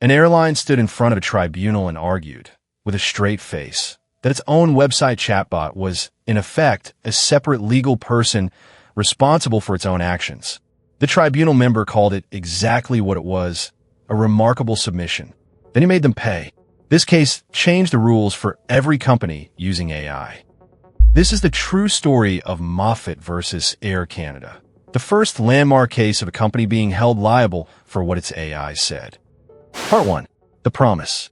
An airline stood in front of a tribunal and argued, with a straight face, that its own website chatbot was, in effect, a separate legal person responsible for its own actions. The tribunal member called it exactly what it was, a remarkable submission. Then he made them pay. This case changed the rules for every company using AI. This is the true story of Moffatt versus Air Canada, the first landmark case of a company being held liable for what its AI said. Part 1. The Promise.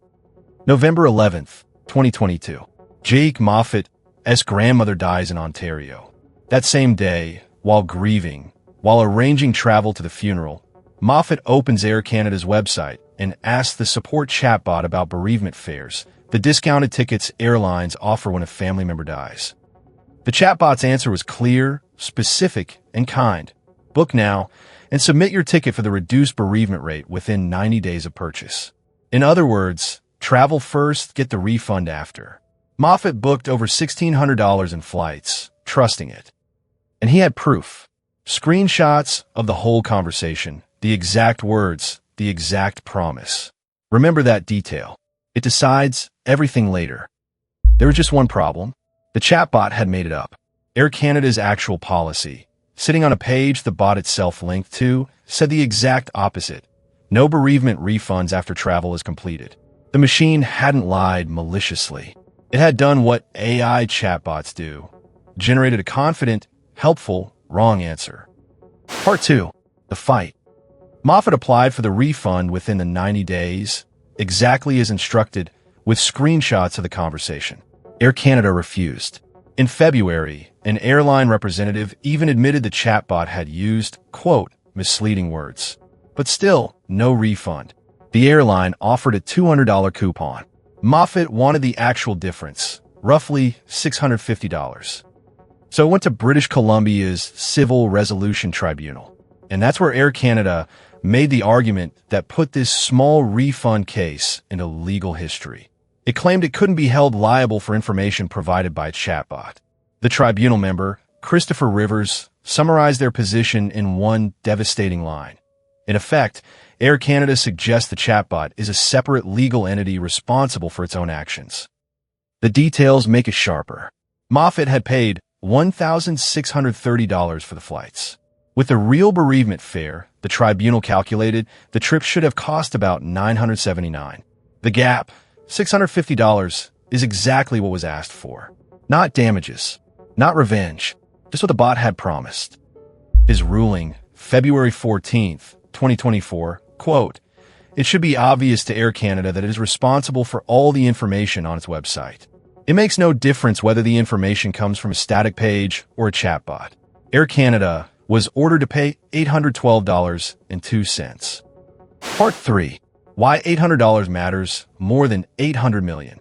November 11th, 2022. Jake Moffatt's grandmother dies in Ontario. That same day, while grieving, while arranging travel to the funeral, Moffatt opens Air Canada's website and asks the support chatbot about bereavement fares, the discounted tickets airlines offer when a family member dies. The chatbot's answer was clear, specific, and kind. Book now and submit your ticket for the reduced bereavement rate within 90 days of purchase. In other words, travel first, get the refund after. Moffatt booked over $1,600 in flights, trusting it. And he had proof. Screenshots of the whole conversation, the exact words, the exact promise. Remember that detail. It decides everything later. There was just one problem. The chatbot had made it up. Air Canada's actual policy, sitting on a page the bot itself linked to, said the exact opposite. No bereavement refunds after travel is completed. The machine hadn't lied maliciously. It had done what AI chatbots do, generated a confident, helpful, wrong answer. Part 2. The Fight. Moffatt applied for the refund within the 90 days, exactly as instructed, with screenshots of the conversation. Air Canada refused. In February, an airline representative even admitted the chatbot had used, quote, misleading words. But still, no refund. The airline offered a $200 coupon. Moffatt wanted the actual difference, roughly $650. So it went to British Columbia's Civil Resolution Tribunal. And that's where Air Canada made the argument that put this small refund case into legal history. It claimed it couldn't be held liable for information provided by its chatbot. The tribunal member, Christopher Rivers, summarized their position in one devastating line. In effect, Air Canada suggests the chatbot is a separate legal entity responsible for its own actions. The details make it sharper. Moffatt had paid $1,630 for the flights. With the real bereavement fare, the tribunal calculated the trip should have cost about $979. The gap, $650, is exactly what was asked for. Not damages, not revenge, just what the bot had promised. His ruling, February 14th, 2024, quote, it should be obvious to Air Canada that it is responsible for all the information on its website. It makes no difference whether the information comes from a static page or a chatbot. Air Canada was ordered to pay $812.02. Part 3. Why $800 matters more than $800 million.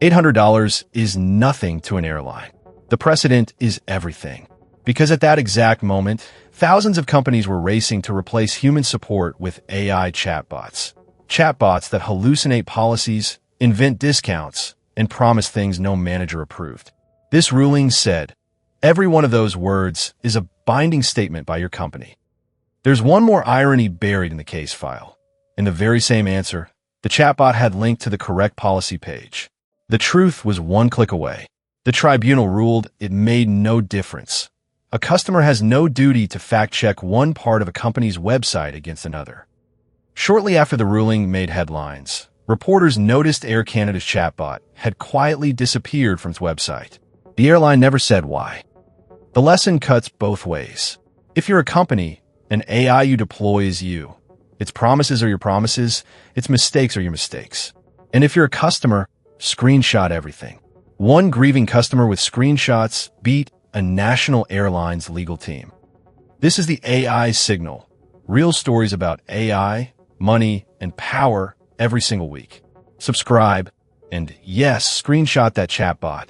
$800 is nothing to an airline. The precedent is everything. Because at that exact moment, thousands of companies were racing to replace human support with AI chatbots. Chatbots that hallucinate policies, invent discounts, and promise things no manager approved. This ruling said, every one of those words is a binding statement by your company. There's one more irony buried in the case file. In the very same answer, the chatbot had linked to the correct policy page. The truth was one click away. The tribunal ruled it made no difference. A customer has no duty to fact-check one part of a company's website against another. Shortly after the ruling made headlines, reporters noticed Air Canada's chatbot had quietly disappeared from its website. The airline never said why. The lesson cuts both ways. If you're a company, an AI you deploy is you. Its promises are your promises, its mistakes are your mistakes. And if you're a customer, screenshot everything. One grieving customer with screenshots beat a national airline's legal team. This is the AI signal. Real stories about AI, money, and power every single week. Subscribe, and yes, screenshot that chatbot.